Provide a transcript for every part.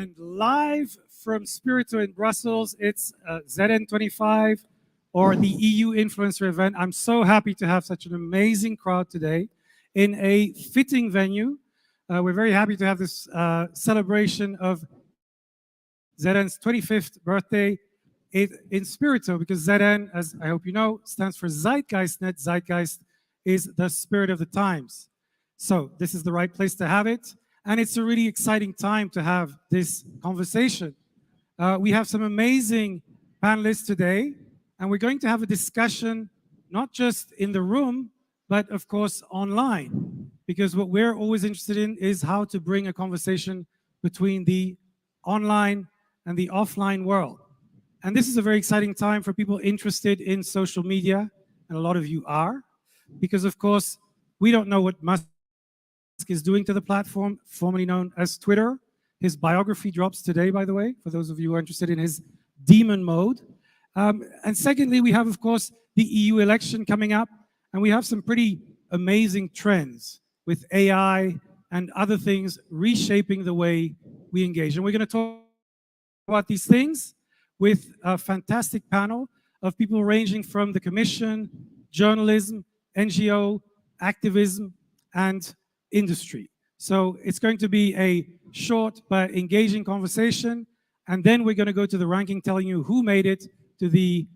and live from Spirito in Brussels. It's ZN25, or the EU Influencer event. I'm so happy to have such an amazing crowd today in a fitting venue. We're very happy to have this celebration of ZN's 25th birthday in Spirito, because ZN, as I hope you know, stands for Zeitgeistnet. Zeitgeist is the spirit of the times. So this is the right place to have it. And it's a really exciting time to have this conversation. We have some amazing panelists today, and we're going to have a discussion, not just in the room, but of course online. Because what we're always interested in is how to bring a conversation between the online and the offline world. And this is a very exciting time for people interested in social media, and a lot of you are, because of course, we don't know what Musk is doing to the platform, formerly known as Twitter. His biography drops today, by the way, for those of you who are interested in his demon mode. And secondly, we have, of course, the EU election coming up, and we have some pretty amazing trends with AI and other things reshaping the way we engage. And we're going to talk about these things with a fantastic panel of people ranging from the Commission, journalism, NGO, activism, and industry. So it's going to be a short but engaging conversation, and then we're going to go to the ranking telling you who made it to the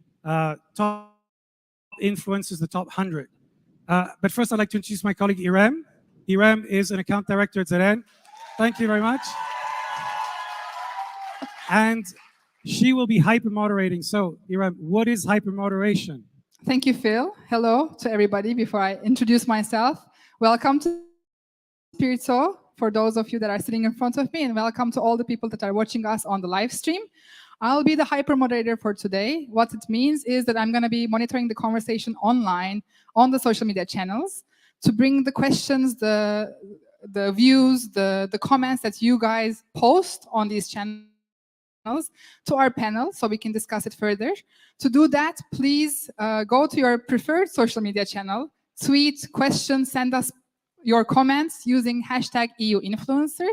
top influencers, the top 100. But first, I'd like to introduce my colleague, Irem. Irem is an account director at ZN. Thank you very much. And she will be hyper-moderating. So, Irem, what is hyper-moderation? Thank you, Phil. Hello to everybody. Before I introduce myself, welcome to Spirito, for those of you that are sitting in front of me, and welcome to all the people that are watching us on the live stream. I'll be the hyper-moderator for today. What it means is that I'm going to be monitoring the conversation online on the social media channels to bring the questions, the views, the comments that you guys post on these channels to our panel so we can discuss it further. To do that, please go to your preferred social media channel, tweet questions, send us your comments using hashtag EUInfluencer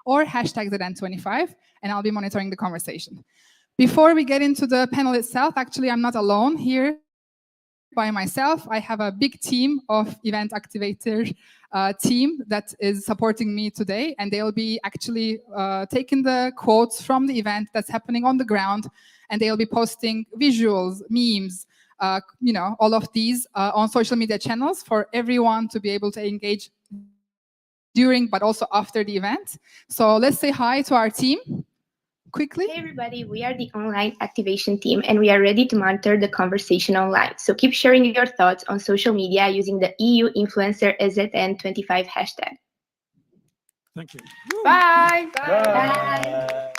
or hashtag ZN25, and I'll be monitoring the conversation. Before we get into the panel itself, actually, I'm not alone here by myself. I have a big team of event activator team that is supporting me today, and they'll be actually taking the quotes from the event that's happening on the ground, and they'll be posting visuals, memes, you know, all of these on social media channels for everyone to be able to engage during, but also after the event. So let's say hi to our team quickly. Hey everybody, we are the online activation team, and we are ready to monitor the conversation online. So keep sharing your thoughts on social media using the EU Influencer ZN25 hashtag. Thank you. Bye. Bye. Bye.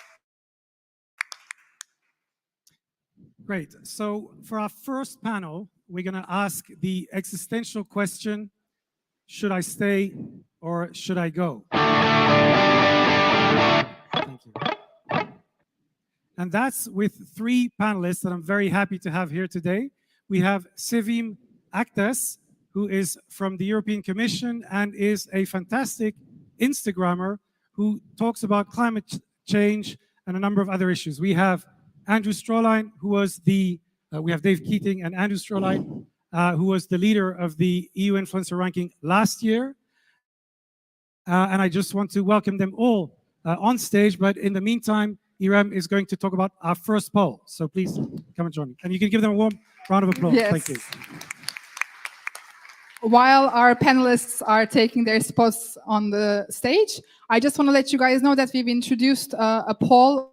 Great. So for our first panel, we're going to ask the existential question, should I stay or should I go? Thank you. And that's with three panelists that I'm very happy to have here today. We have Sevim Aktas, who is from the European Commission and is a fantastic Instagrammer who talks about climate change and a number of other issues. We have Andrew Stroline, who was we have Dave Keating and Andrew Stroline, who was the leader of the EU Influencer Ranking last year. And I just want to welcome them all on stage, but in the meantime, Irem is going to talk about our first poll. So please come and join me. And you can give them a warm round of applause. Yes. Thank you. While our panelists are taking their spots on the stage, I just want to let you guys know that we've introduced a poll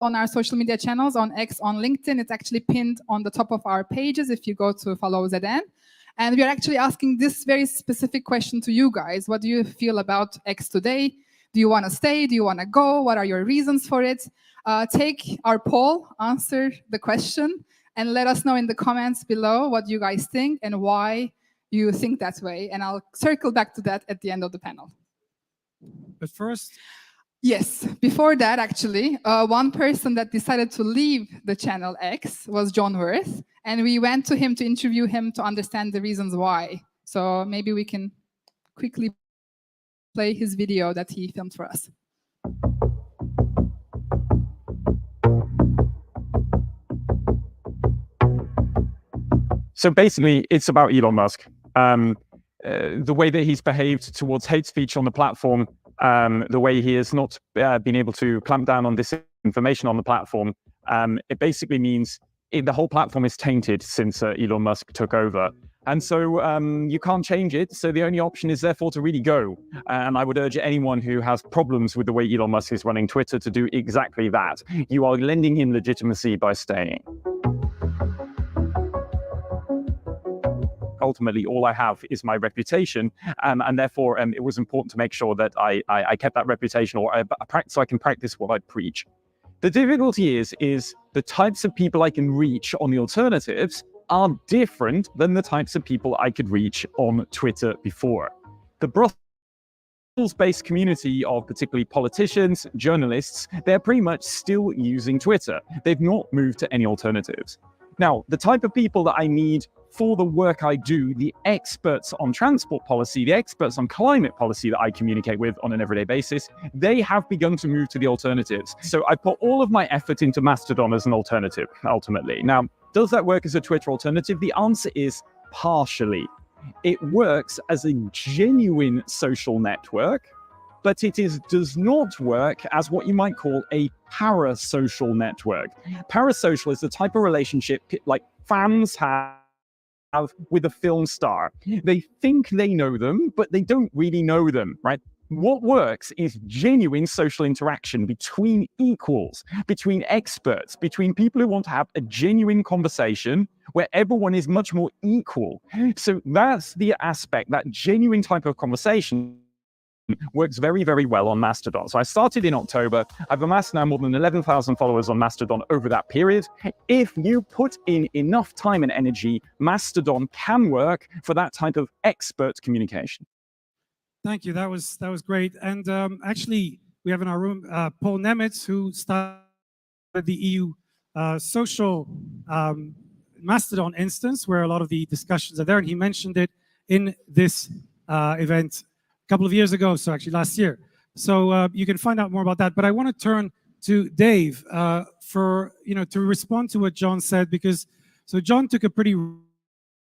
on our social media channels, on X, on LinkedIn. It's actually pinned on the top of our pages if you go to follow ZN. And we're actually asking this very specific question to you guys. What do you feel about X today? Do you want to stay? Do you want to go? What are your reasons for it? Take our poll, answer the question, and let us know in the comments below what you guys think and why you think that way. And I'll circle back to that at the end of the panel. But first... Yes, before that, actually, one person that decided to leave the channel X was John Worth, and we went to him to interview him to understand the reasons why. So maybe we can quickly play his video that he filmed for us. So basically, it's about Elon Musk. The way that he's behaved towards hate speech on the platform, the way he has not been able to clamp down on disinformation on the platform, it basically means the whole platform is tainted since Elon Musk took over. And so you can't change it. So the only option is therefore to really go. And I would urge anyone who has problems with the way Elon Musk is running Twitter to do exactly that. You are lending him legitimacy by staying. Ultimately, all I have is my reputation, and therefore it was important to make sure that I kept that reputation, so I can practice what I preach. The difficulty is the types of people I can reach on the alternatives are different than the types of people I could reach on Twitter before. The Brussels-based community of particularly politicians, journalists, they're pretty much still using Twitter. They've not moved to any alternatives. Now, the type of people that I need for the work I do, the experts on transport policy, the experts on climate policy that I communicate with on an everyday basis, they have begun to move to the alternatives. So I put all of my effort into Mastodon as an alternative, ultimately. Now, does that work as a Twitter alternative? The answer is partially. It works as a genuine social network, but it does not work as what you might call a parasocial network. Parasocial is the type of relationship like fans have with a film star. They think they know them, but they don't really know them, right? What works is genuine social interaction between equals, between experts, between people who want to have a genuine conversation where everyone is much more equal. So that's the aspect, that genuine type of conversation works very, very well on Mastodon. So I started in October. I've amassed now more than 11,000 followers on Mastodon over that period. If you put in enough time and energy, Mastodon can work for that type of expert communication. Thank you. That was great. And actually, we have in our room Paul Nemitz, who started the EU social Mastodon instance, where a lot of the discussions are there. And he mentioned it in this event a couple of years ago, so actually last year. So you can find out more about that. But I want to turn to Dave for to respond to what John said, because so John took a pretty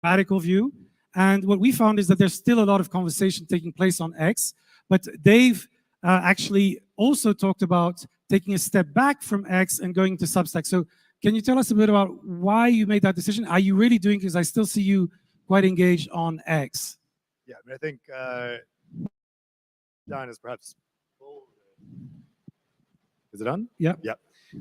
radical view, and what we found is that there's still a lot of conversation taking place on X. But Dave actually also talked about taking a step back from X and going to Substack. So can you tell us a bit about why you made that decision? Are you really doing? Because I still see you quite engaged on X. Yeah, I think John is perhaps. Is it on? Yeah. Yeah.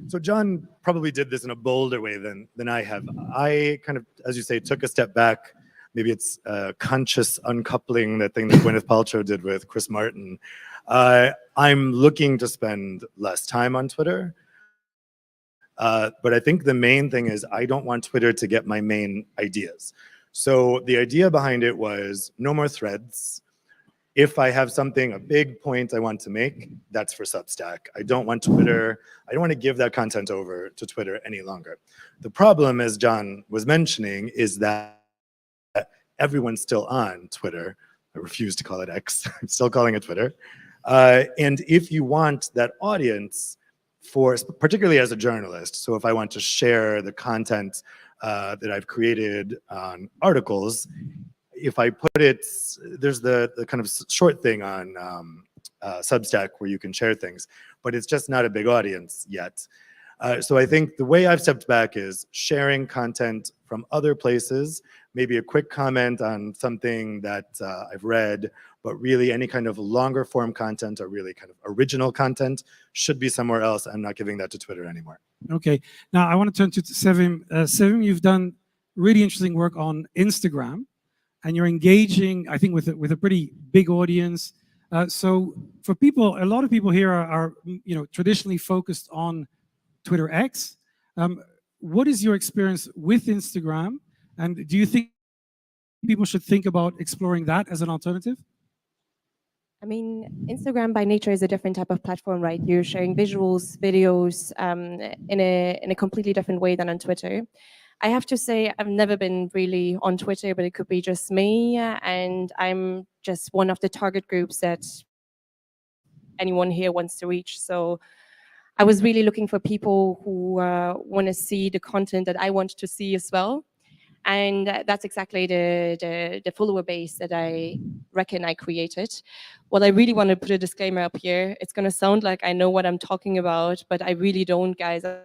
So John probably did this in a bolder way than I have. I kind of, as you say, took a step back. Maybe it's conscious uncoupling, that thing that Gwyneth Paltrow did with Chris Martin. I'm looking to spend less time on Twitter. But I think the main thing is I don't want Twitter to get my main ideas. So the idea behind it was no more threads. If I have something, a big point I want to make, that's for Substack. I don't want Twitter, I don't want to give that content over to Twitter any longer. The problem, as John was mentioning, is that everyone's still on Twitter. I refuse to call it X. I'm still calling it Twitter. And if you want that audience, particularly as a journalist, so if I want to share the content that I've created on articles, if I put it, there's the kind of short thing on Substack where you can share things, but it's just not a big audience yet. So I think the way I've stepped back is sharing content from other places, maybe a quick comment on something that I've read, but really any kind of longer form content or really kind of original content should be somewhere else. I'm not giving that to Twitter anymore. Okay, now I want to turn to Sevim. Sevim, you've done really interesting work on Instagram, and you're engaging, I think, with a pretty big audience. So for people, a lot of people here are traditionally focused on Twitter X. What is your experience with Instagram, and do you think people should think about exploring that as an alternative? I mean, Instagram by nature is a different type of platform, right? You're sharing visuals, videos in a completely different way than on Twitter. I have to say, I've never been really on Twitter, but it could be just me, and I'm just one of the target groups that anyone here wants to reach. So I was really looking for people who want to see the content that I want to see as well. And that's exactly the follower base that I reckon I created. Well, I really want to put a disclaimer up here. It's going to sound like I know what I'm talking about, but I really don't, guys. I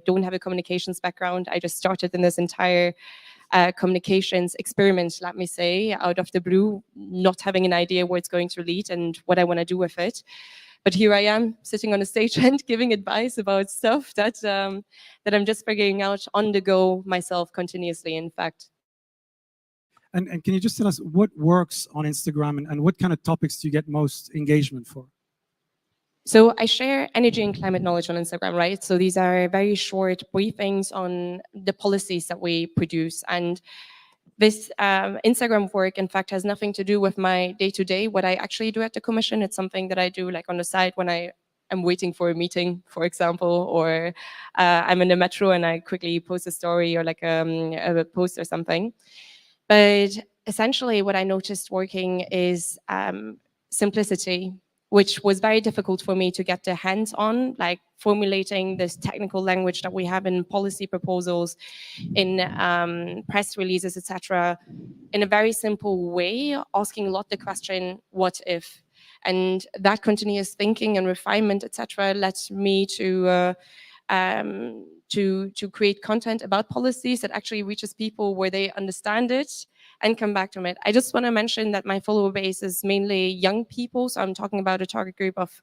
don't have a communications background. I just started in this entire communications experiment, let me say, out of the blue, not having an idea where it's going to lead and what I want to do with it. But here I am sitting on a stage and giving advice about stuff that that I'm just figuring out on the go myself continuously, in fact. And can you just tell us what works on Instagram and what kind of topics do you get most engagement for? So I share energy and climate knowledge on Instagram, right? So these are very short briefings on the policies that we produce. And this Instagram work, in fact, has nothing to do with my day-to-day, what I actually do at the Commission. It's something that I do like on the side when I am waiting for a meeting, for example, or I'm in the metro and I quickly post a story or like a post or something. But essentially what I noticed working is simplicity, which was very difficult for me to get the hands on, like formulating this technical language that we have in policy proposals, in press releases, etc., in a very simple way, asking a lot the question, what if? And that continuous thinking and refinement, etc., led me to create content about policies that actually reaches people where they understand it and come back to it. I just want to mention that my follower base is mainly young people, so I'm talking about a target group of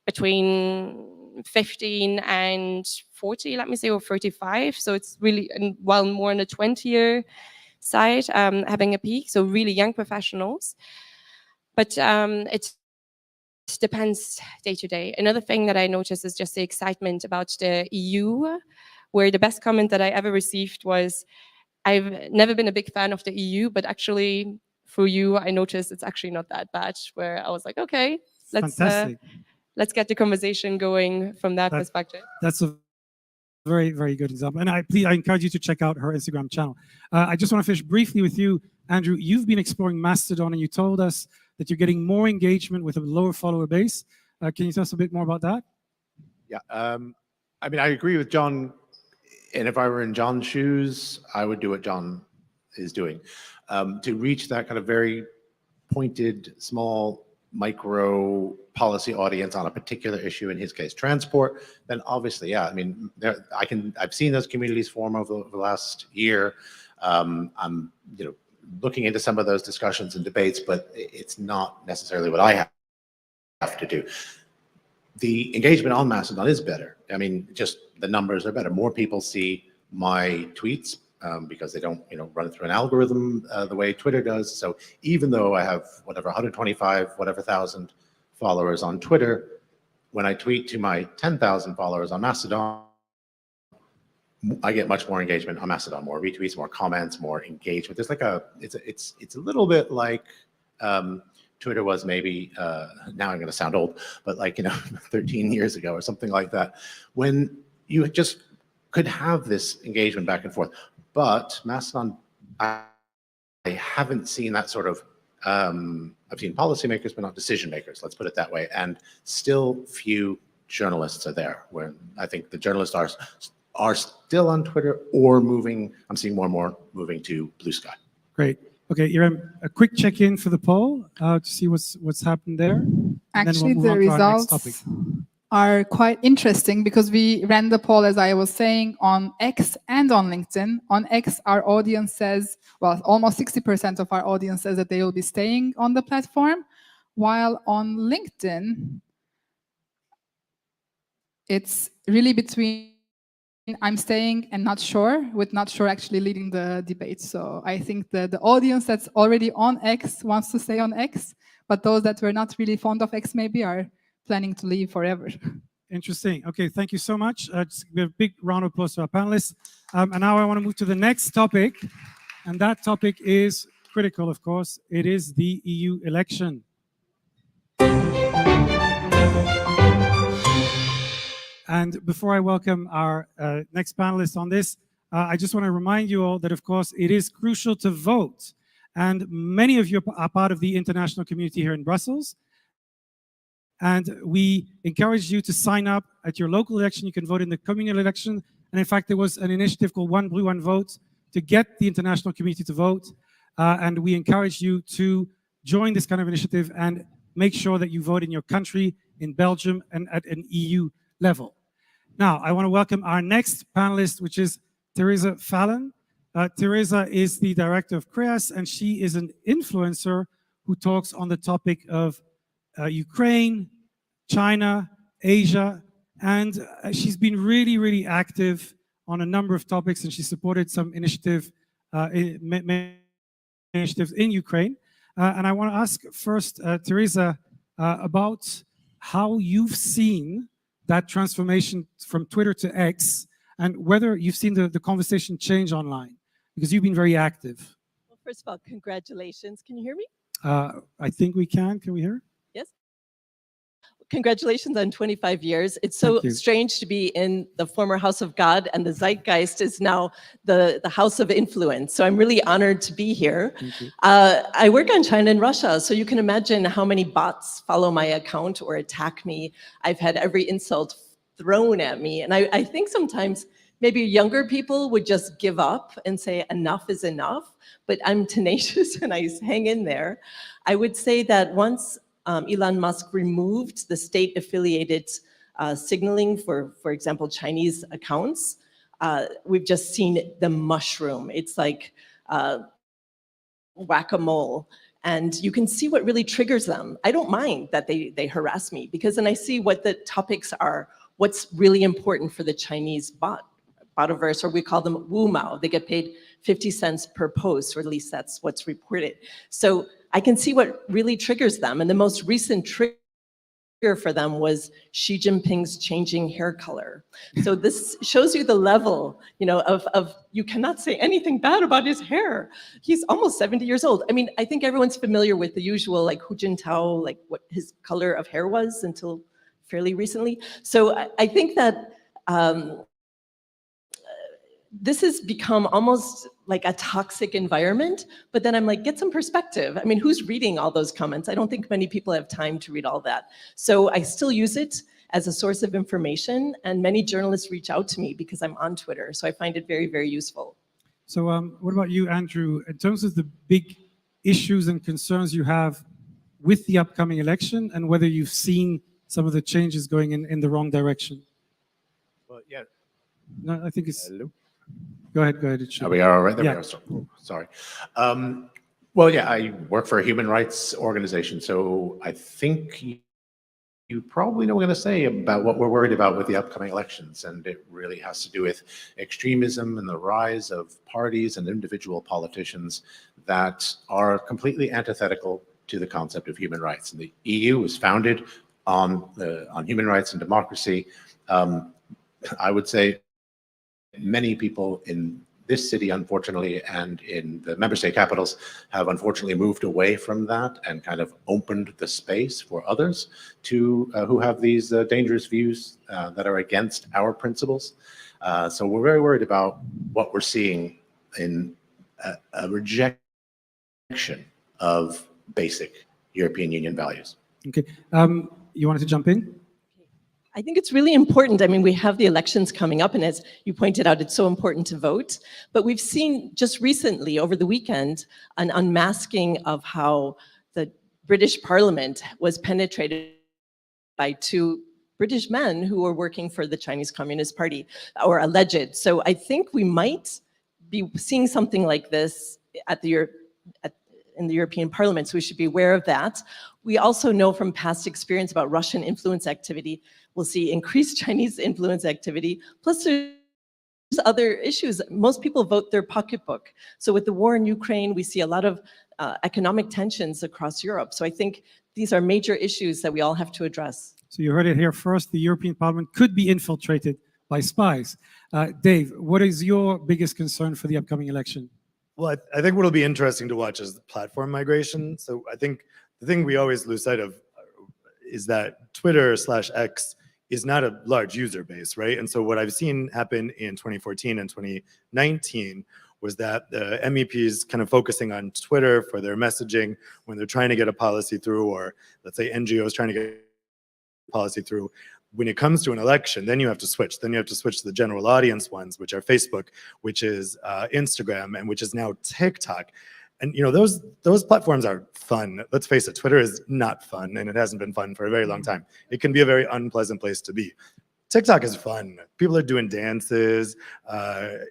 between 15 and 40, let me say, or 35. So it's really, well, more on the 20-year side, having a peak, so really young professionals. But it depends day to day. Another thing that I noticed is just the excitement about the EU, where the best comment that I ever received was, I've never been a big fan of the EU, but actually through you, I noticed it's actually not that bad, where I was like, okay, let's get the conversation going from that perspective. That's a very, very good example. And I encourage you to check out her Instagram channel. I just want to finish briefly with you, Andrew. You've been exploring Mastodon and you told us that you're getting more engagement with a lower follower base. Can you tell us a bit more about that? Yeah, I mean, I agree with John. And if I were in John's shoes, I would do what John is doing. To reach that kind of very pointed, small, micro policy audience on a particular issue, in his case, transport, then obviously, yeah, I mean, I've seen those communities form over the last year. I'm, looking into some of those discussions and debates, but it's not necessarily what I have to do. The engagement on Mastodon is better. I mean, just the numbers are better. More people see my tweets because they don't, run through an algorithm the way Twitter does. So even though I have 125,000 followers on Twitter, when I tweet to my 10,000 followers on Mastodon, I get much more engagement on Mastodon, more retweets, more comments, more engagement. There's like it's a little bit like Twitter was maybe, now I'm going to sound old, but 13 years ago or something like that, when you just could have this engagement back and forth. But Mastodon, I haven't seen that sort of, I've seen policymakers, but not decision makers, let's put it that way. And still few journalists are there, where I think the journalists are still on Twitter or moving. I'm seeing more and more moving to Blue Sky. Great. Okay, Irem, a quick check-in for the poll to see what's happened there. Actually, the results are quite interesting because we ran the poll, as I was saying, on X and on LinkedIn. On X, our audience says, well, almost 60% of our audience says that they will be staying on the platform, while on LinkedIn, it's really between I'm staying and not sure, with not sure actually leading the debate. So I think the audience that's already on X wants to stay on X, but those that were not really fond of X maybe are planning to leave forever. Interesting. Okay, thank you so much. Just give a big round of applause to our panelists. And now I want to move to the next topic. And that topic is critical, of course. It is the EU election. And before I welcome our next panelist on this, I just want to remind you all that, of course, it is crucial to vote. And many of you are part of the international community here in Brussels. And we encourage you to sign up at your local election. You can vote in the communal election. And in fact, there was an initiative called One Brew, One Vote to get the international community to vote. And we encourage you to join this kind of initiative and make sure that you vote in your country, in Belgium, and at an EU level. Now, I want to welcome our next panelist, which is Teresa Fallon. Teresa is the director of CREAS, and she is an influencer who talks on the topic of Ukraine, China, Asia, and she's been really, really active on a number of topics, and she supported some initiatives in Ukraine. And I want to ask first, Teresa, about how you've seen that transformation from Twitter to X, and whether you've seen the conversation change online, because you've been very active. Well, first of all, congratulations. Can you hear me? I think we can. Can we hear? Yes. Congratulations on 25 years. It's so strange to be in the former House of God, and the zeitgeist is now the House of Influence. So I'm really honored to be here. Thank you. I work on China and Russia, so you can imagine how many bots follow my account or attack me. I've had every insult thrown at me. And I think sometimes maybe younger people would just give up and say enough is enough, but I'm tenacious and I hang in there. I would say that once Elon Musk removed the state-affiliated signaling for example, Chinese accounts, we've just seen the mushroom. It's like whack-a-mole. And you can see what really triggers them. I don't mind that they harass me, because then I see what the topics are, what's really important for the Chinese botiverse, or we call them Wu Mao. They get paid 50 cents per post, or at least that's what's reported. So I can see what really triggers them. And the most recent trigger for them was Xi Jinping's changing hair color. So this shows you the level, of you cannot say anything bad about his hair. He's almost 70 years old. I mean, I think everyone's familiar with the usual, like Hu Jintao, like what his color of hair was until fairly recently. So I think that this has become almost like a toxic environment, but then I'm like, get some perspective. I mean, who's reading all those comments? I don't think many people have time to read all that. So I still use it as a source of information, and many journalists reach out to me because I'm on Twitter. So I find it very, very useful. So what about you, Andrew? In terms of the big issues and concerns you have with the upcoming election, and whether you've seen some of the changes going in the wrong direction? Well, yeah. No, I think it's... Hello? Go ahead, go ahead. It should Are we all right? There Yeah. we are. Sorry. Well, yeah, I work for a human rights organization, so I think you probably know what I'm going to say about what we're worried about with the upcoming elections, and it really has to do with extremism and the rise of parties and individual politicians that are completely antithetical to the concept of human rights. And the EU was founded on human rights and democracy. I would say many people in this city, unfortunately, and in the member state capitals have unfortunately moved away from that and kind of opened the space for others to who have these dangerous views that are against our principles. So we're very worried about what we're seeing in a rejection of basic European Union values. Okay. You wanted to jump in? I think it's really important. I mean, we have the elections coming up, and as you pointed out, it's so important to vote. But we've seen just recently, over the weekend, an unmasking of how the British Parliament was penetrated by two British men who were working for the Chinese Communist Party, or alleged. So I think we might be seeing something like this in the European Parliament, so we should be aware of that. We also know from past experience about Russian influence activity, we'll see increased Chinese influence activity, plus there's other issues. Most people vote their pocketbook. So with the war in Ukraine, we see a lot of economic tensions across Europe. So I think these are major issues that we all have to address. So you heard it here first, the European Parliament could be infiltrated by spies. Dave, what is your biggest concern for the upcoming election? Well, I think what'll be interesting to watch is the platform migration. So I think the thing we always lose sight of is that Twitter/X is not a large user base, right? And so what I've seen happen in 2014 and 2019 was that the MEPs kind of focusing on Twitter for their messaging when they're trying to get a policy through, or let's say NGOs trying to get a policy through, when it comes to an election, then you have to switch. Then you have to switch to the general audience ones, which are Facebook, which is Instagram, and which is now TikTok. And those platforms are fun. Let's face it, Twitter is not fun, and it hasn't been fun for a very long time. It can be a very unpleasant place to be. TikTok is fun. People are doing dances.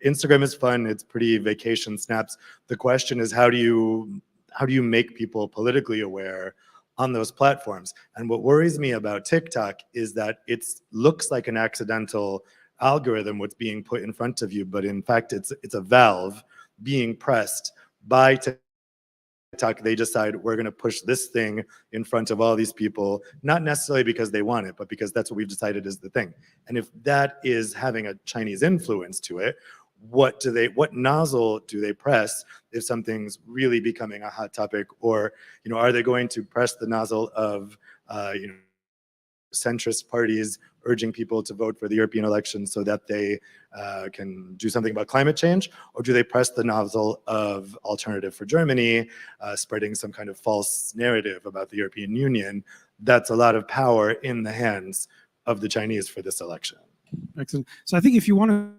Instagram is fun. It's pretty vacation snaps. The question is, how do you make people politically aware on those platforms? And what worries me about TikTok is that it looks like an accidental algorithm what's being put in front of you, but in fact it's a valve being pressed by TikTok. They decide, we're going to push this thing in front of all these people, not necessarily because they want it, but because that's what we've decided is the thing. And if that is having a Chinese influence to it, what nozzle do they press if something's really becoming a hot topic? Or are they going to press the nozzle of centrist parties urging people to vote for the European elections so that they can do something about climate change? Or do they press the nozzle of Alternative for Germany, spreading some kind of false narrative about the European Union? That's a lot of power in the hands of the Chinese for this election. Excellent. So I think if you want to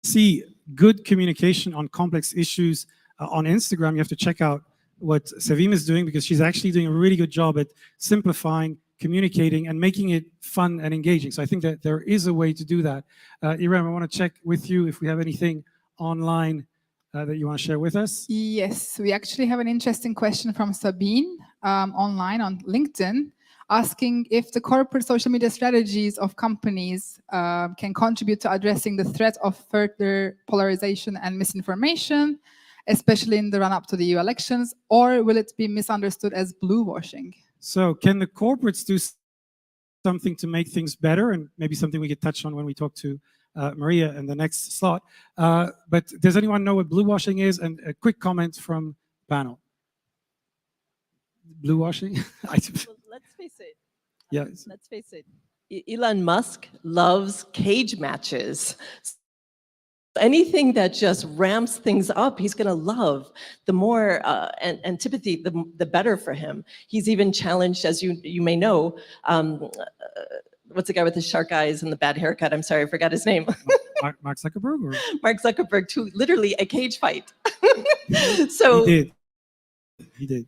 see good communication on complex issues on Instagram, you have to check out what Sevim is doing, because she's actually doing a really good job at simplifying, communicating, and making it fun and engaging. So I think that there is a way to do that. Iram, I want to check with you if we have anything online that you want to share with us. Yes, we actually have an interesting question from Sabine online on LinkedIn, asking if the corporate social media strategies of companies can contribute to addressing the threat of further polarization and misinformation, especially in the run-up to the EU elections, or will it be misunderstood as blue washing? So can the corporates do something to make things better? And maybe something we could touch on when we talk to Maria in the next slot. But does anyone know what blue washing is? And a quick comment from the panel. Blue washing? Well, let's face it. Yes. Let's face it. Elon Musk loves cage matches. Anything that just ramps things up, he's going to love. The more antipathy, the better for him. He's even challenged, as you may know, what's the guy with the shark eyes and the bad haircut? I'm sorry, I forgot his name. Mark Zuckerberg? Or? Mark Zuckerberg, to literally a cage fight. So He did.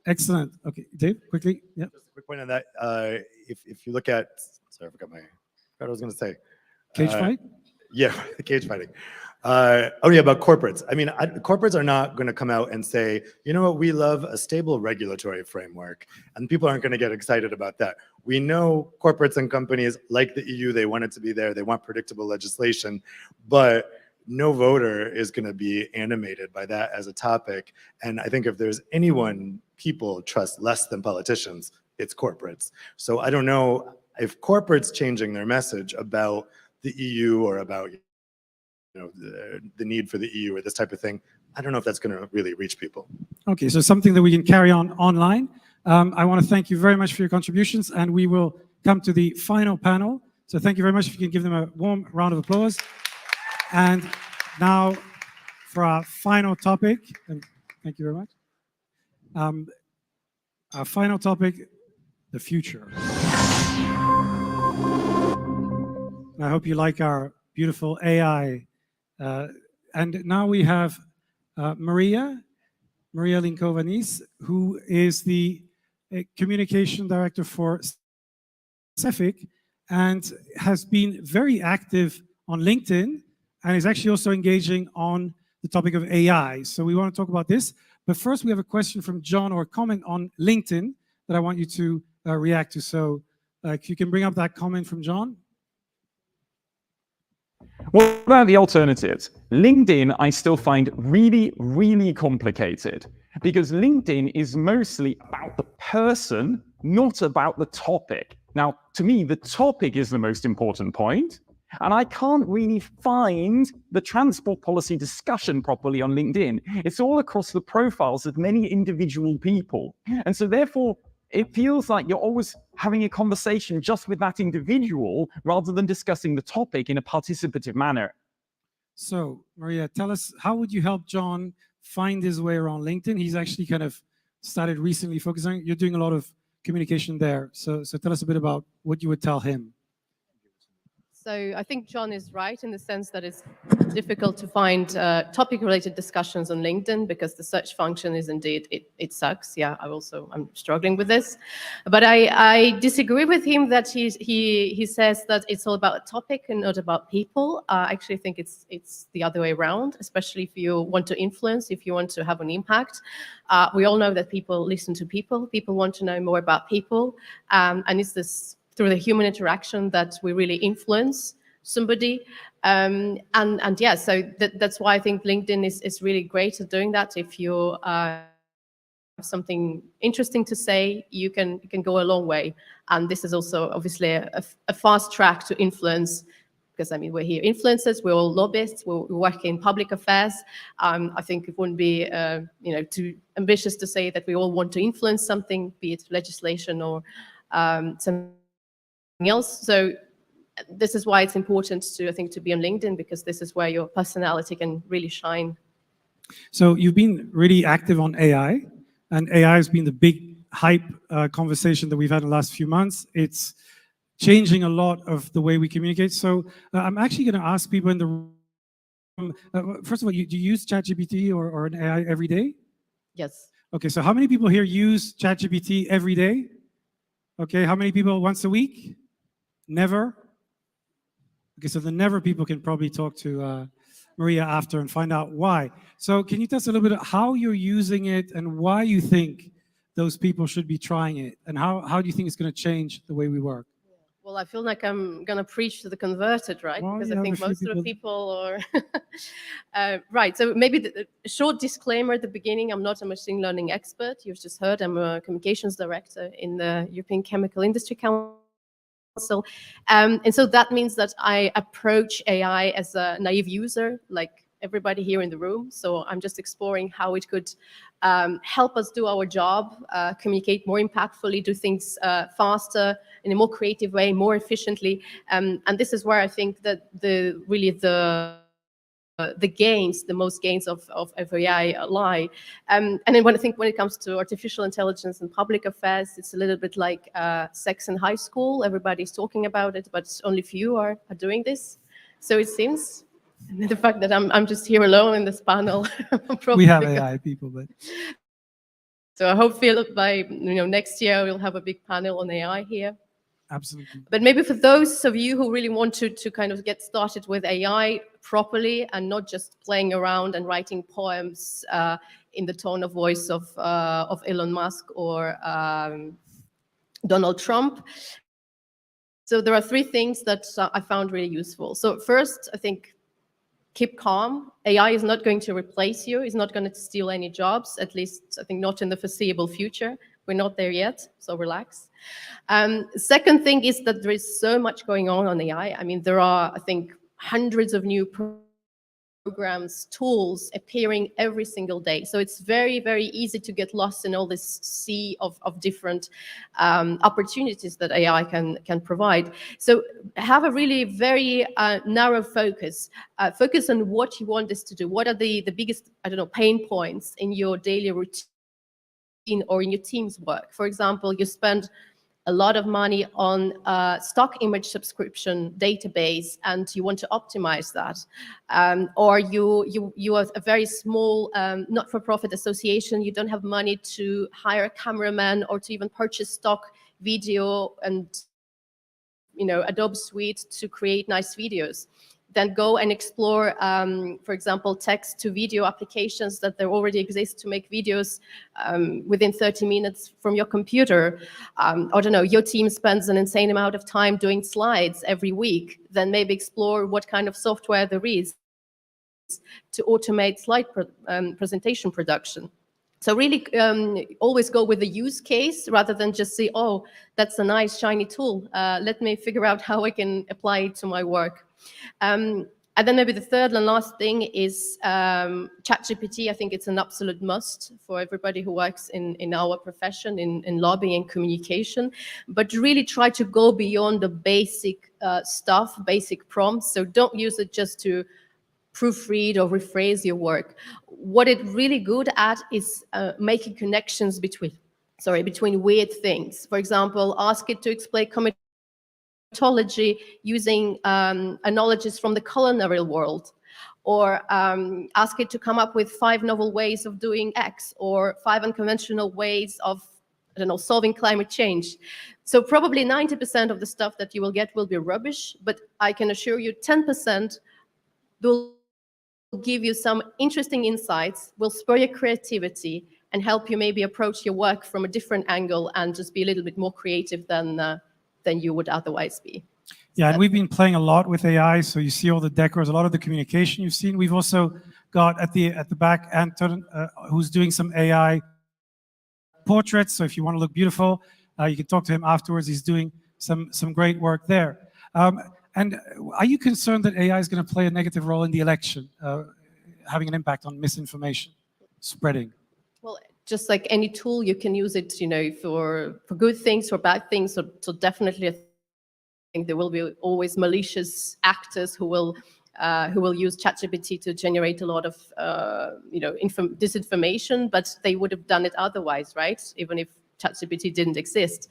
Excellent. Okay, Dave, quickly. Yeah. Just a quick point on that. If you look at, sorry, I forgot what I was going to say. Cage fight? Yeah, the cage fighting. About corporates. I mean, corporates are not going to come out and say, you know what, we love a stable regulatory framework, and people aren't going to get excited about that. We know corporates and companies like the EU, they want it to be there, they want predictable legislation, but no voter is going to be animated by that as a topic. And I think if there's anyone people trust less than politicians, it's corporates. So I don't know if corporates changing their message about the EU or about the need for the EU or this type of thing, I don't know if that's going to really reach people. Okay, so something that we can carry on online. I want to thank you very much for your contributions, and we will come to the final panel. So thank you very much. If you can give them a warm round of applause. And now for our final topic, and thank you very much. Our final topic, the future. I hope you like our beautiful AI. And now we have Maria Linkova-Nice, who is the communication director for CEFIC and has been very active on LinkedIn and is actually also engaging on the topic of AI. So we want to talk about this. But first, we have a question from John or a comment on LinkedIn that I want you to react to. So if you can bring up that comment from John. What about the alternatives? LinkedIn, I still find really, really complicated because LinkedIn is mostly about the person, not about the topic. Now, to me, the topic is the most important point, and I can't really find the transport policy discussion properly on LinkedIn. It's all across the profiles of many individual people. And so therefore, it feels like you're always having a conversation just with that individual rather than discussing the topic in a participative manner. So, Maria, tell us, how would you help John find his way around LinkedIn? He's actually kind of started recently focusing. You're doing a lot of communication there. So tell us a bit about what you would tell him. So I think John is right in the sense that it's difficult to find topic-related discussions on LinkedIn because the search function is indeed, it sucks. Yeah, I'm struggling with this. But I disagree with him that he says that it's all about a topic and not about people. I actually think it's the other way around, especially if you want to influence, if you want to have an impact. We all know that people listen to people. People want to know more about people. And it's this through the human interaction that we really influence somebody. And yeah, so that's why I think LinkedIn is really great at doing that. If you have something interesting to say, you can go a long way. And this is also obviously a fast track to influence, because I mean, we're here influencers, we're all lobbyists, we work in public affairs. I think it wouldn't be too ambitious to say that we all want to influence something, be it legislation or something else. So this is why it's important I think, to be on LinkedIn, because this is where your personality can really shine. So you've been really active on AI, and AI has been the big hype conversation that we've had in the last few months. It's changing a lot of the way we communicate. So I'm actually going to ask people in the room, first of all, do you use ChatGPT or an AI every day? Yes. Okay, so how many people here use ChatGPT every day? Okay, how many people once a week? Never? Okay, so the never people can probably talk to Maria after and find out why. So can you tell us a little bit about how you're using it and why you think those people should be trying it? And how do you think it's going to change the way we work? Well, I feel like I'm going to preach to the converted, right? Well, because you I have think a few most of the people- people are... right, so maybe a short disclaimer at the beginning. I'm not a machine learning expert. You've just heard I'm a communications director in the European Chemical Industry Council. And so that means that I approach AI as a naive user, like everybody here in the room. So I'm just exploring how it could help us do our job, communicate more impactfully, do things faster, in a more creative way, more efficiently. And this is where I think that the most gains of AI lie. And then when it comes to artificial intelligence and public affairs, it's a little bit like sex in high school. Everybody's talking about it, but only few are doing this. So it seems. And the fact that I'm just here alone in this panel. We have AI people, but... So I hope by next year we'll have a big panel on AI here. Absolutely. But maybe for those of you who really want to kind of get started with AI properly and not just playing around and writing poems in the tone of voice of Elon Musk or Donald Trump. So there are three things that I found really useful. So first, I think, keep calm. AI is not going to replace you. It's not going to steal any jobs, at least I think not in the foreseeable future. We're not there yet, so relax. Second thing is that there is so much going on AI. I mean, there are, I think, hundreds of new programs, tools appearing every single day. So it's very, very easy to get lost in all this sea of different opportunities that AI can provide. So have a really very narrow focus. Focus on what you want this to do. What are the biggest, pain points in your daily routine or in your team's work? For example, you spend a lot of money on a stock image subscription database and you want to optimize that. Or you are a very small not-for-profit association, you don't have money to hire a cameraman or to even purchase stock video and Adobe Suite to create nice videos. Then go and explore, for example, text-to-video applications that there already exist to make videos within 30 minutes from your computer. Your team spends an insane amount of time doing slides every week. Then maybe explore what kind of software there is to automate slide presentation production. So really always go with the use case rather than just say, oh, that's a nice shiny tool. Let me figure out how I can apply it to my work. And then maybe the third and last thing is ChatGPT. I think it's an absolute must for everybody who works in our profession, in lobbying and communication, but really try to go beyond the basic stuff, basic prompts. So don't use it just to proofread or rephrase your work. What it's really good at is making connections between between weird things. For example, ask it to explain comitology using analogies from the culinary world, or ask it to come up with 5 novel ways of doing X, or 5 unconventional ways of, I don't know, solving climate change. So probably 90% of the stuff that you will get will be rubbish, but I can assure you 10% will give you some interesting insights, will spur your creativity, and help you maybe approach your work from a different angle and just be a little bit more creative than you would otherwise be. Yeah, and we've been playing a lot with AI, so you see all the decors, a lot of the communication you've seen. We've also got at the back Anton, who's doing some AI portraits, so if you want to look beautiful, you can talk to him afterwards. He's doing some great work there. And are you concerned that AI is going to play a negative role in the election, having an impact on misinformation spreading? Well, just like any tool, you can use it, for good things, for bad things. So definitely, I think there will be always malicious actors who will use ChatGPT to generate a lot of disinformation, but they would have done it otherwise, right? Even if ChatGPT didn't exist.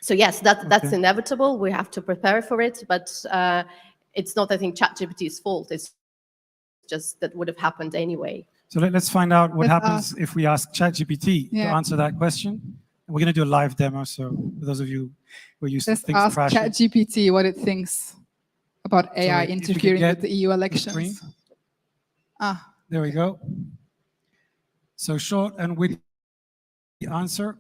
So yes, that's inevitable. We have to prepare for it, but it's not, I think, ChatGPT's fault. It's just that would have happened anyway. So let's find out what happens if we ask ChatGPT to answer that question. We're going to do a live demo, so for those of you who are used to things crashing. Let's ask ChatGPT what it thinks about AI interfering with the EU elections. There we go. So short and witty answer.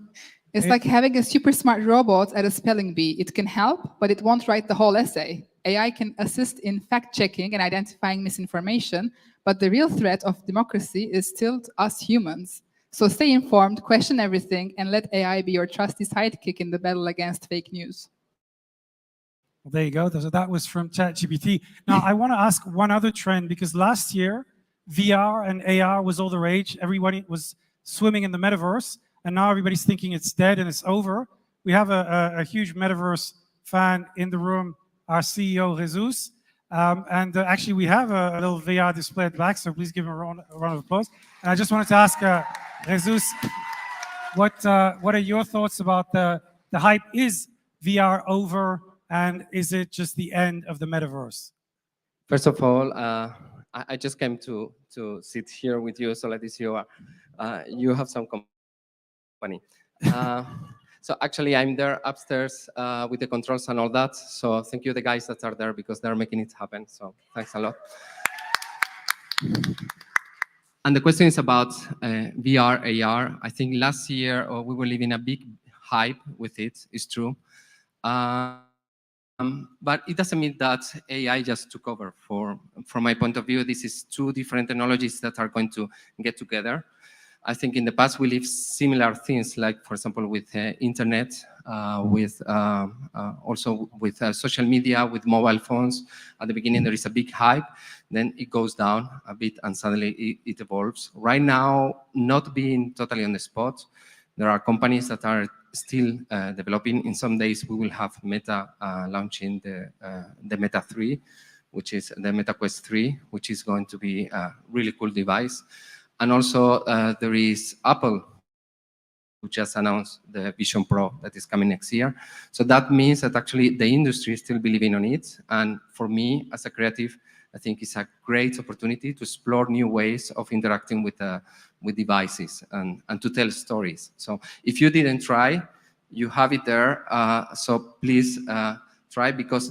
It's like having a super smart robot at a spelling bee. It can help, but it won't write the whole essay. AI can assist in fact-checking and identifying misinformation, but the real threat of democracy is still us humans. So stay informed, question everything, and let AI be your trusty sidekick in the battle against fake news. Well, there you go. So that was from ChatGPT. Now, I want to ask one other trend, because last year, VR and AR was all the rage. Everybody was swimming in the metaverse, and now everybody's thinking it's dead and it's over. We have a huge metaverse fan in the room, our CEO, Jesus. And actually, we have a little VR display at the back, so please give him a round of applause. And I just wanted to ask Jesus, what are your thoughts about the hype? Is VR over, and is it just the end of the metaverse? First of all, I just came to sit here with you, so let me see you have some company. So actually, I'm there upstairs with the controls and all that. So thank you, the guys that are there, because they're making it happen. So thanks a lot. And the question is about VR, AR. I think last year we were living a big hype with it. It's true. But it doesn't mean that AI just took over. From my point of view, this is 2 different technologies that are going to get together. I think in the past we lived similar things, like, for example, with internet, also with social media, with mobile phones. At the beginning, there is a big hype, then it goes down a bit, and suddenly it evolves. Right now, not being totally on the spot, there are companies that are still developing. In some days, we will have Meta launching the Meta 3, which is the Meta Quest 3, which is going to be a really cool device. And also, there is Apple, who just announced the Vision Pro that is coming next year. So that means that actually the industry is still believing on it. And for me, as a creative, I think it's a great opportunity to explore new ways of interacting with devices and to tell stories. So if you didn't try, you have it there. So please try, because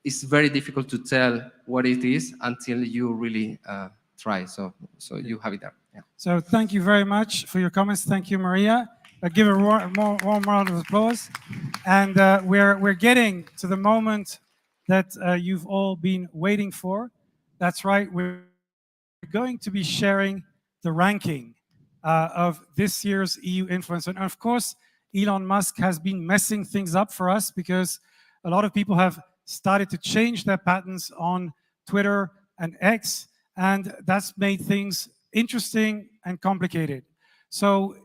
it's very difficult to tell what it is until you really try. So you have it there. Yeah. So thank you very much for your comments. Thank you, Maria. Give a warm round of applause. And we're getting to the moment that you've all been waiting for. That's right. We're going to be sharing the ranking of this year's EU influencer. And of course, Elon Musk has been messing things up for us, because a lot of people have started to change their patterns on Twitter and X, and that's made things interesting and complicated. So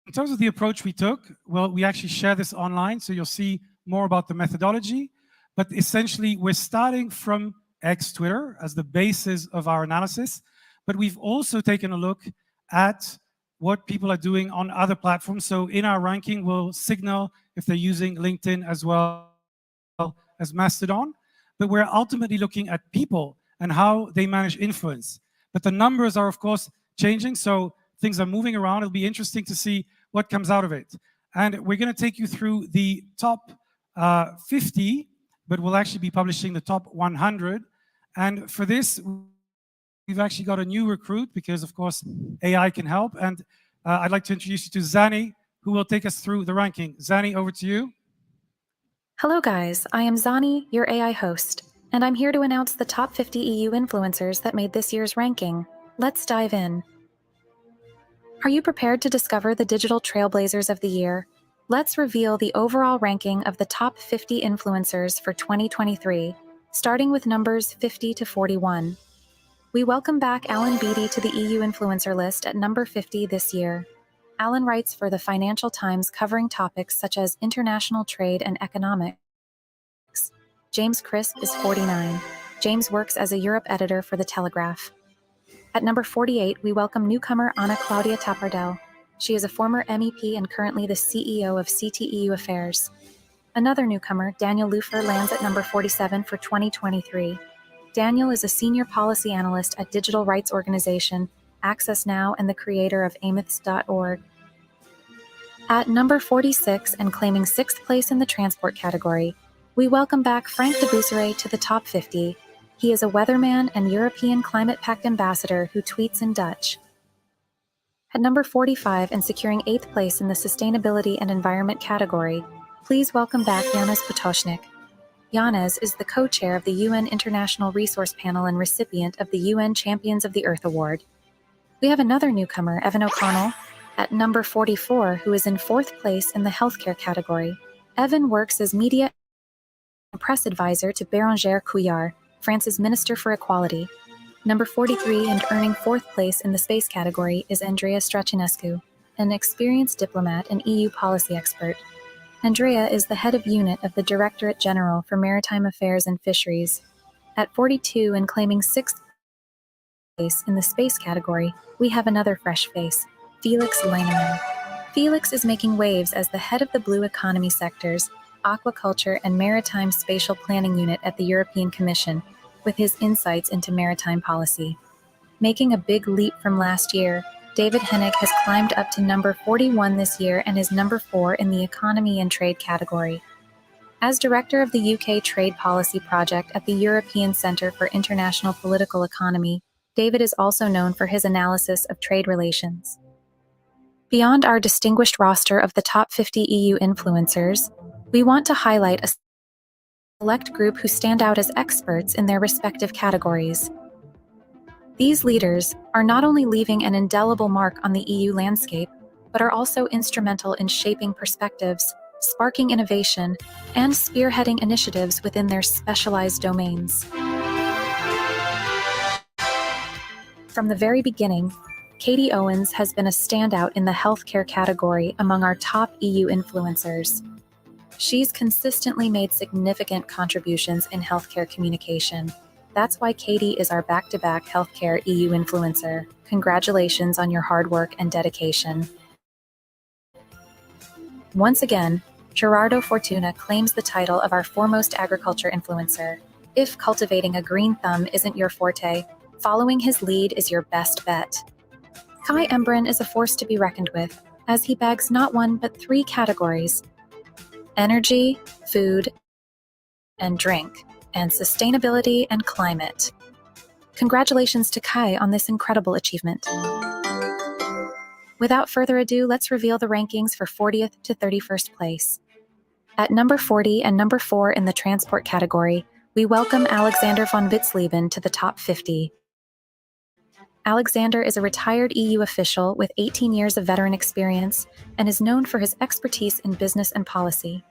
in terms of the approach we took, well, we actually share this online, so you'll see more about the methodology. But essentially, we're starting from X Twitter as the basis of our analysis, but we've also taken a look at what people are doing on other platforms. So in our ranking, we'll signal if they're using LinkedIn as well as Mastodon. But we're ultimately looking at people and how they manage influence. But the numbers are, of course, changing. So things are moving around. It'll be interesting to see what comes out of it. And we're going to take you through the top 50, but we'll actually be publishing the top 100. And for this, we've actually got a new recruit because, of course, AI can help. And I'd like to introduce you to Zani, who will take us through the ranking. Zani, over to you. Hello guys, I am Zani, your AI host, and I'm here to announce the top 50 EU influencers that made this year's ranking. Let's dive in. Are you prepared to discover the digital trailblazers of the year? Let's reveal the overall ranking of the top 50 influencers for 2023, starting with numbers 50 to 41. We welcome back Alan Beattie to the EU influencer list at number 50 this year. Alan writes for the Financial Times covering topics such as international trade and economics. James Crisp is 49. James works as a Europe editor for The Telegraph. At number 48, we welcome newcomer Ana Claudia Tapardel. She is a former MEP and currently the CEO of CTEU Affairs. Another newcomer, Daniel Lufer, lands at number 47 for 2023. Daniel is a senior policy analyst at digital rights organization Access Now and the creator of amyths.org. At number 46 and claiming 6th place in the transport category, we welcome back Frank de Busseret to the top 50. He is a weatherman and European Climate Pact ambassador who tweets in Dutch. At number 45 and securing 8th place in the sustainability and environment category, please welcome back Janez Potočnik. Janez is the co-chair of the UN International Resource Panel and recipient of the UN Champions of the Earth Award. We have another newcomer, Evan O'Connell, at number 44, who is in 4th place in the healthcare category. Evan works as media and press advisor to Bérengère Couillard, France's Minister for Equality. Number 43 and earning 4th place in the space category is Andreea Stracinescu, an experienced diplomat and EU policy expert. Andrea is the head of unit of the Directorate General for Maritime Affairs and Fisheries. At 42 and claiming 6th place in the space category, we have another fresh face, Felix Leinemann. Felix is making waves as the head of the blue economy sectors, aquaculture and maritime spatial planning unit at the European Commission, with his insights into maritime policy. Making a big leap from last year, David Hennig has climbed up to number 41 this year and is number 4 in the economy and trade category. As director of the UK Trade Policy Project at the European Centre for International Political Economy, David is also known for his analysis of trade relations. Beyond our distinguished roster of the top 50 EU influencers, we want to highlight a select group who stand out as experts in their respective categories. These leaders are not only leaving an indelible mark on the EU landscape, but are also instrumental in shaping perspectives, sparking innovation, and spearheading initiatives within their specialized domains. From the very beginning, Katie Owens has been a standout in the healthcare category among our top EU influencers. She's consistently made significant contributions in healthcare communication. That's why Katie is our back-to-back healthcare EU influencer. Congratulations on your hard work and dedication. Once again, Gerardo Fortuna claims the title of our foremost agriculture influencer. If cultivating a green thumb isn't your forte, following his lead is your best bet. Kai Embren is a force to be reckoned with, as he bags not one but 3 categories: energy, food, and drink, and sustainability and climate. Congratulations to Kai on this incredible achievement. Without further ado, let's reveal the rankings for 40th to 31st place. At number 40 and number 4 in the transport category, we welcome Alexander von Witzleben to the top 50. Alexander is a retired EU official with 18 years of veteran experience and is known for his expertise in business and policy.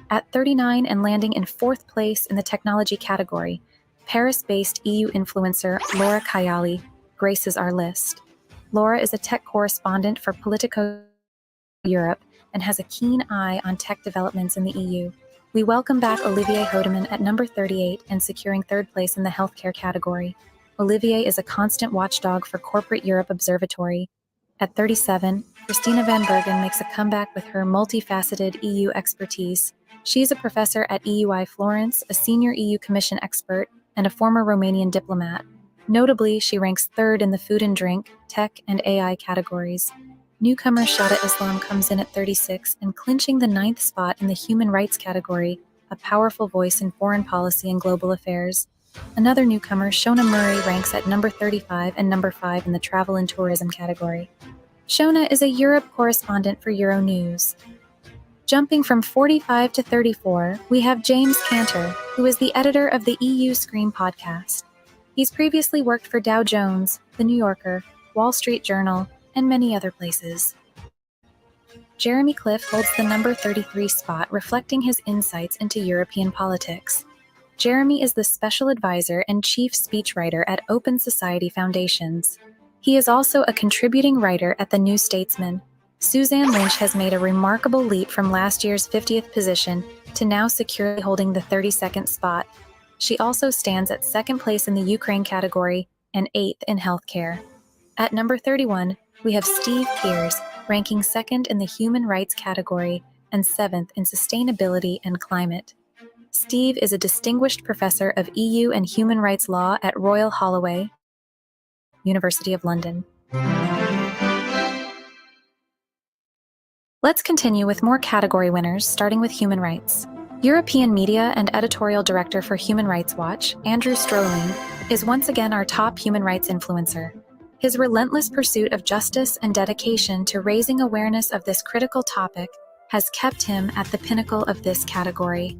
At 39 and landing in 4th place in the technology category, Paris-based EU influencer Laura Kayali graces our list. Laura is a tech correspondent for Politico Europe and has a keen eye on tech developments in the EU. We welcome back Olivier Hodeman at number 38 and securing 3rd place in the healthcare category. Olivier is a constant watchdog for Corporate Europe Observatory, At 37, Christina van Bergen makes a comeback with her multifaceted EU expertise. She is a professor at EUI Florence, a senior EU Commission expert, and a former Romanian diplomat. Notably, she ranks third in the food and drink, tech, and AI categories. Newcomer Shada Islam comes in at 36 and clinching the 9th spot in the human rights category, a powerful voice in foreign policy and global affairs. Another newcomer, Shona Murray, ranks at number 35 and number 5 in the travel and tourism category. Shona is a Europe correspondent for Euronews. Jumping from 45 to 34, we have James Cantor, who is the editor of the EU Scream podcast. He's previously worked for Dow Jones, The New Yorker, Wall Street Journal, and many other places. Jeremy Cliff holds the number 33 spot, reflecting his insights into European politics. Jeremy is the special advisor and chief speechwriter at Open Society Foundations. He is also a contributing writer at The New Statesman. Suzanne Lynch has made a remarkable leap from last year's 50th position to now securely holding the 32nd spot. She also stands at second place in the Ukraine category and 8th in healthcare. At number 31, we have Steve Peers, ranking second in the human rights category and 7th in sustainability and climate. Steve is a distinguished professor of EU and human rights law at Royal Holloway, University of London. Let's continue with more category winners, starting with human rights. European Media and Editorial Director for Human Rights Watch, Andrew Strolling, is once again our top human rights influencer. His relentless pursuit of justice and dedication to raising awareness of this critical topic has kept him at the pinnacle of this category.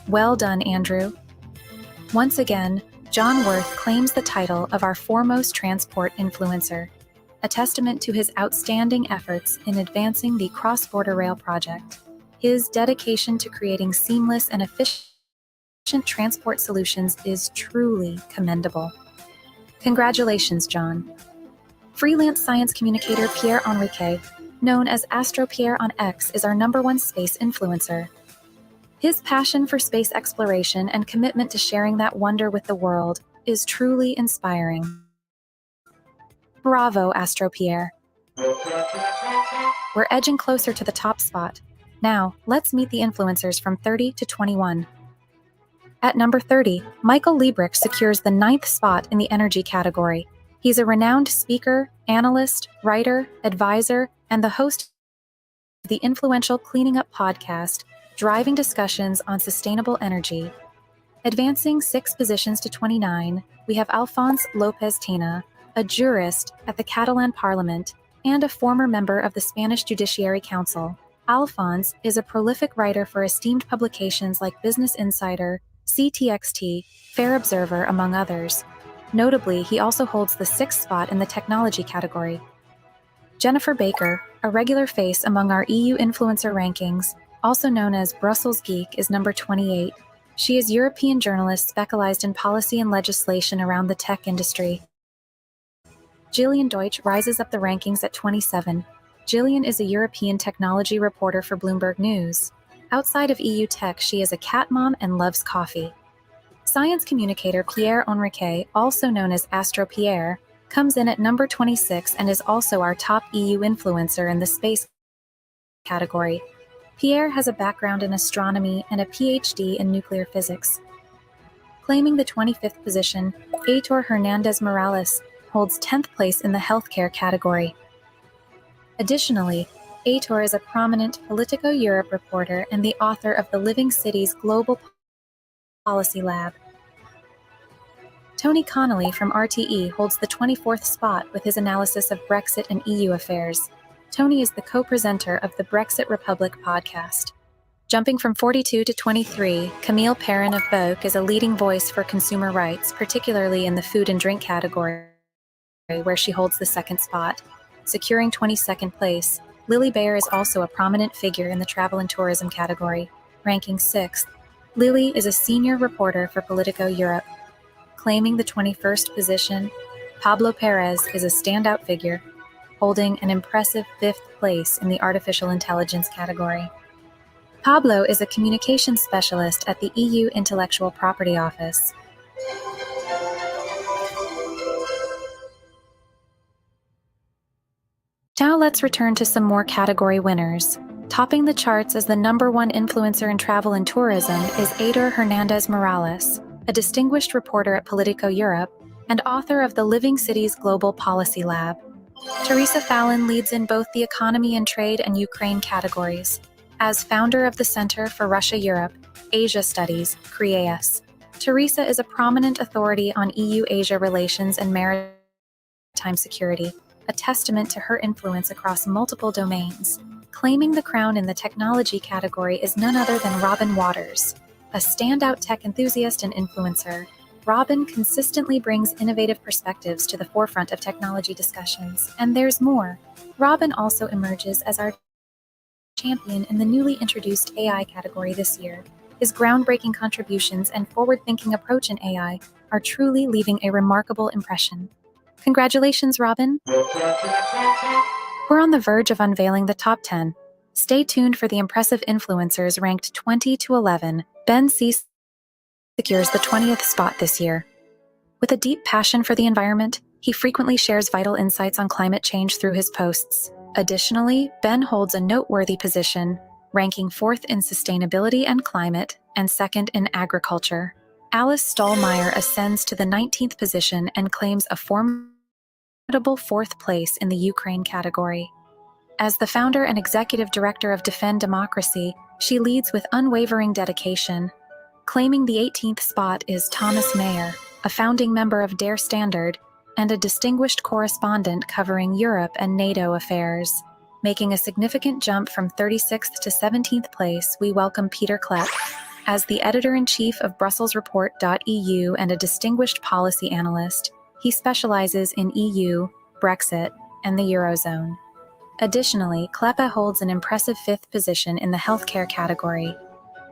Well done, Andrew. Once again, John Worth claims the title of our foremost transport influencer, a testament to his outstanding efforts in advancing the cross-border rail project. His dedication to creating seamless and efficient transport solutions is truly commendable. Congratulations, John. Freelance science communicator Pierre Henriquet, known as Astro Pierre on X, is our #1 space influencer. His passion for space exploration and commitment to sharing that wonder with the world is truly inspiring. Bravo, Astro Pierre. We're edging closer to the top spot. Now, let's meet the influencers from 30 to 21. At number 30, Michael Liebrich secures the 9th spot in the energy category. He's a renowned speaker, analyst, writer, advisor, and the host of the influential Cleaning Up podcast, driving discussions on sustainable energy. Advancing 6 positions to 29, we have Alphonse Lopez Tena, a jurist at the Catalan Parliament and a former member of the Spanish Judiciary Council. Alphonse is a prolific writer for esteemed publications like Business Insider, CTXT, Fair Observer, among others. Notably, he also holds the 6th spot in the technology category. Jennifer Baker, a regular face among our EU influencer rankings, also known as Brussels Geek, is number 28. She is European journalist specialized in policy and legislation around the tech industry. Gillian Deutsch rises up the rankings at 27. Gillian is a European technology reporter for Bloomberg News. Outside of EU tech, she is a cat mom and loves coffee. Science communicator Pierre Henriquet, also known as Astro Pierre, comes in at number 26 and is also our top EU influencer in the space category. Pierre has a background in astronomy and a PhD in nuclear physics. Claiming the 25th position, Heitor Hernandez Morales holds 10th place in the healthcare category. Additionally, Heitor is a prominent Politico Europe reporter and the author of the Living Cities Global Policy Lab. Tony Connolly from RTE holds the 24th spot with his analysis of Brexit and EU affairs. Tony is the co-presenter of the Brexit Republic podcast. Jumping from 42 to 23, Camille Perrin of Vogue is a leading voice for consumer rights, particularly in the food and drink category, where she holds the 2nd spot. Securing 22nd place, Lily Bayer is also a prominent figure in the travel and tourism category, ranking 6th. Lily is a senior reporter for Politico Europe. Claiming the 21st position, Pablo Perez is a standout figure, holding an impressive 5th place in the artificial intelligence category. Pablo is a communications specialist at the EU Intellectual Property Office. Now let's return to some more category winners. Topping the charts as the #1 influencer in travel and tourism is Aitor Hernandez Morales, a distinguished reporter at Politico Europe and author of the Living Cities Global Policy Lab. Teresa Fallon leads in both the economy and trade and Ukraine categories. As founder of the Center for Russia-Europe, Asia Studies, CREAS, Teresa is a prominent authority on EU-Asia relations and maritime security, a testament to her influence across multiple domains. Claiming the crown in the technology category is none other than Robin Waters. A standout tech enthusiast and influencer, Robin consistently brings innovative perspectives to the forefront of technology discussions. And there's more. Robin also emerges as our champion in the newly introduced AI category this year. His groundbreaking contributions and forward-thinking approach in AI are truly leaving a remarkable impression. Congratulations, Robin. We're on the verge of unveiling the top 10. Stay tuned for the impressive influencers ranked 20 to 11. Ben C. secures the 20th spot this year. With a deep passion for the environment, he frequently shares vital insights on climate change through his posts. Additionally, Ben holds a noteworthy position, ranking 4th in sustainability and climate and 2nd in agriculture. Alice Stallmeyer ascends to the 19th position and claims a formidable 4th place in the Ukraine category. As the founder and executive director of Defend Democracy, she leads with unwavering dedication. Claiming the 18th spot is Thomas Mayer, a founding member of Der Standard and a distinguished correspondent covering Europe and NATO affairs. Making a significant jump from 36th to 17th place, we welcome Peter Klepp. As the editor-in-chief of BrusselsReport.eu and a distinguished policy analyst, he specializes in EU, Brexit, and the Eurozone. Additionally, Kleppe holds an impressive 5th position in the healthcare category.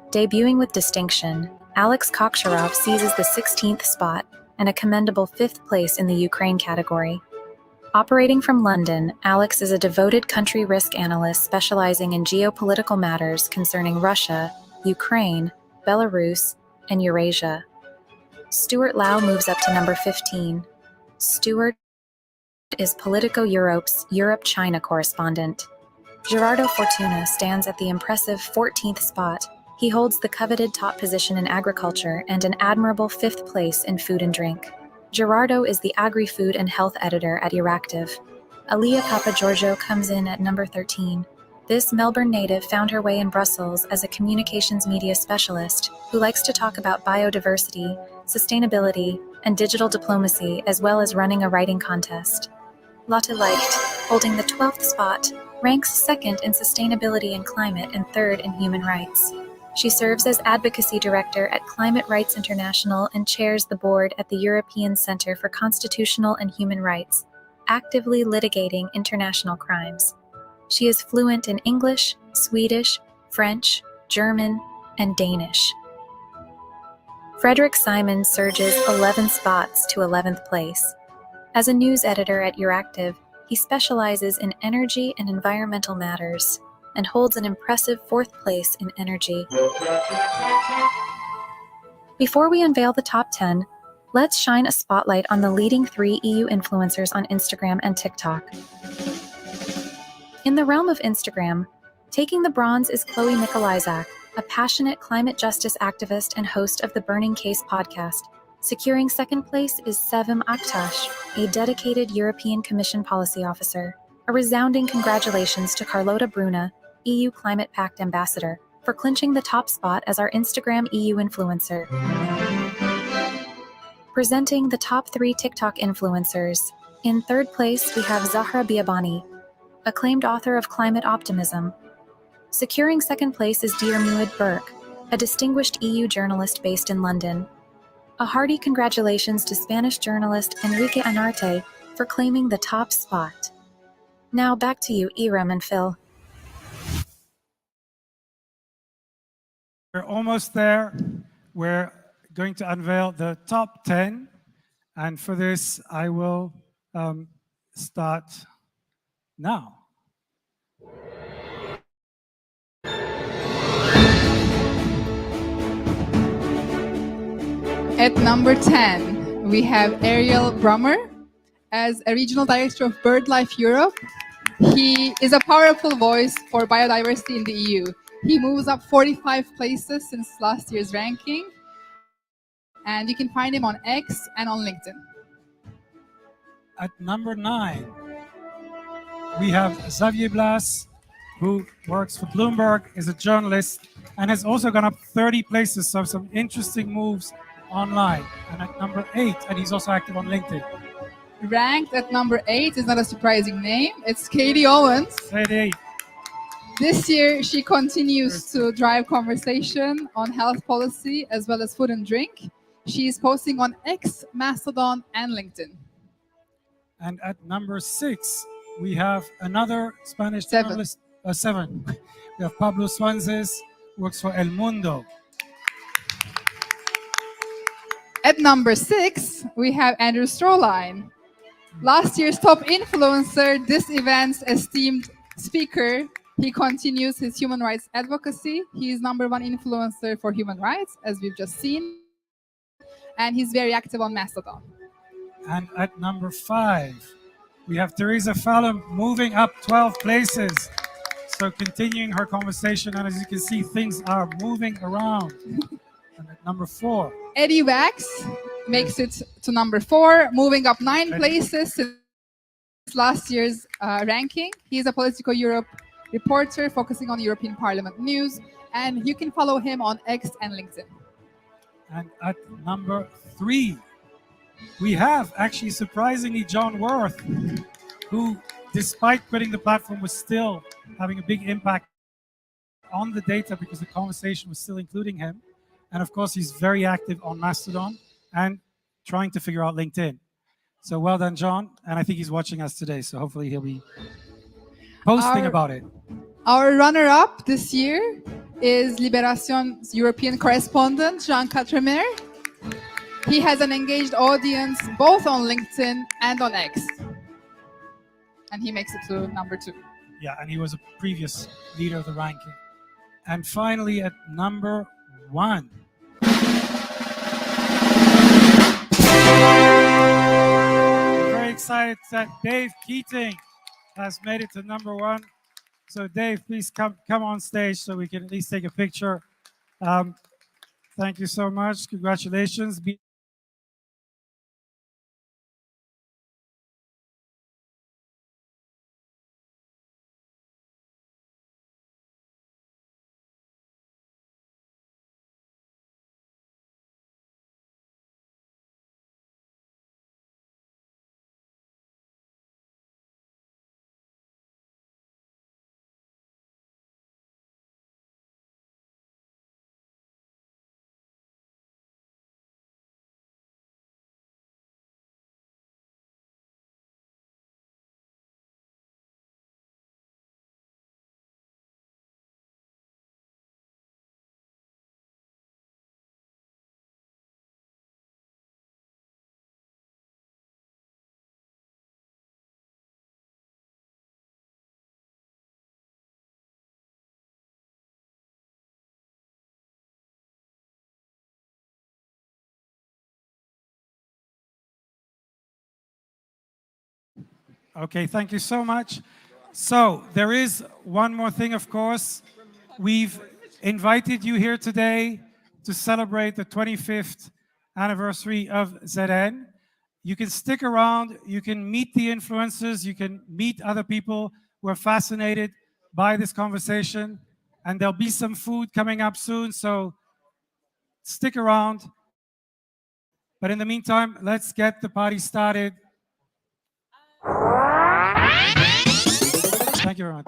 Debuting with distinction, Alex Koksharov seizes the 16th spot and a commendable 5th place in the Ukraine category. Operating from London, Alex is a devoted country risk analyst specializing in geopolitical matters concerning Russia, Ukraine, Belarus, and Eurasia. Stuart Lau moves up to number 15. Stuart is Politico Europe's Europe-China correspondent. Gerardo Fortuna stands at the impressive 14th spot. He holds the coveted top position in agriculture and an admirable 5th place in food and drink. Gerardo is the agri-food and health editor at Euractiv. Aliyah Papagiorgio comes in at number 13. This Melbourne native found her way in Brussels as a communications media specialist who likes to talk about biodiversity, sustainability, and digital diplomacy, as well as running a writing contest. Lotte Leicht, holding the 12th spot, ranks 2nd in sustainability and climate and 3rd in human rights. She serves as advocacy director at Climate Rights International and chairs the board at the European Center for Constitutional and Human Rights, actively litigating international crimes. She is fluent in English, Swedish, French, German, and Danish. Frederick Simon surges 11 spots to 11th place. As a news editor at Euractiv, he specializes in energy and environmental matters and holds an impressive 4th place in energy. Before we unveil the top 10, let's shine a spotlight on the leading 3 EU influencers on Instagram and TikTok. In the realm of Instagram, taking the bronze is Chloe Nikolajczak, a passionate climate justice activist and host of the Burning Case podcast. Securing 2nd place is Sevim Aktaş, a dedicated European Commission policy officer. A resounding congratulations to Carlota Bruna, EU Climate Pact Ambassador, for clinching the top spot as our Instagram EU influencer. Presenting the top 3 TikTok influencers. In 3rd place, we have Zahra Biabani, acclaimed author of Climate Optimism. Securing 2nd place is Diarmuid Burke, a distinguished EU journalist based in London. A hearty congratulations to Spanish journalist Enrique Anarte for claiming the top spot. Now back to you, Iram and Phil. We're almost there. We're going to unveil the top 10. And for this, I will start now. At number 10, we have Ariel Brummer as a regional director of BirdLife Europe. He is a powerful voice for biodiversity in the EU. He moves up 45 places since last year's ranking, and you can find him on X and on LinkedIn. At number 9, we have Xavier Blas, who works for Bloomberg, is a journalist, and has also gone up 30 places, so some interesting moves online. And at number 8, and he's also active on LinkedIn. Ranked at number 8 is not a surprising name. It's Katie Owens. Katie. This year, she continues to drive conversation on health policy as well as food and drink. She is posting on X, Mastodon, and LinkedIn. And at number 6, we have another Spanish journalist. 7. We have Pablo Suanzes, works for El Mundo. At number 6, we have Andrew Stroline. Last year's top influencer, this event's esteemed speaker. He continues his human rights advocacy. He is number 1 influencer for human rights, as we've just seen. And he's very active on Mastodon. And at number 5, we have Teresa Fallon moving up 12 places. So continuing her conversation, and as you can see, things are moving around. And at number 4, Eddie Wax makes it to number 4, moving up 9 places since last year's ranking. He's a Politico Europe reporter focusing on European Parliament news, and you can follow him on X and LinkedIn. And at number 3, we have actually surprisingly John Worth, who, despite quitting the platform, was still having a big impact on the data because the conversation was still including him. And of course, he's very active on Mastodon and trying to figure out LinkedIn. So well done, John. And I think he's watching us today. So hopefully he'll be posting about it. Our runner-up this year is Liberation's European correspondent, Jean Quatremer. He has an engaged audience both on LinkedIn and on X. And he makes it to number 2. Yeah, and he was a previous leader of the ranking. And finally, at number 1. Very excited that Dave Keating has made it to number 1. So Dave, please come on stage so we can at least take a picture. Thank you so much. Congratulations. Okay, thank you so much. So there is one more thing, of course. We've invited you here today to celebrate the 25th anniversary of ZN. You can stick around, you can meet the influencers, you can meet other people who are fascinated by this conversation, and there'll be some food coming up soon, so stick around. But in the meantime, let's get the party started. Thank you very much.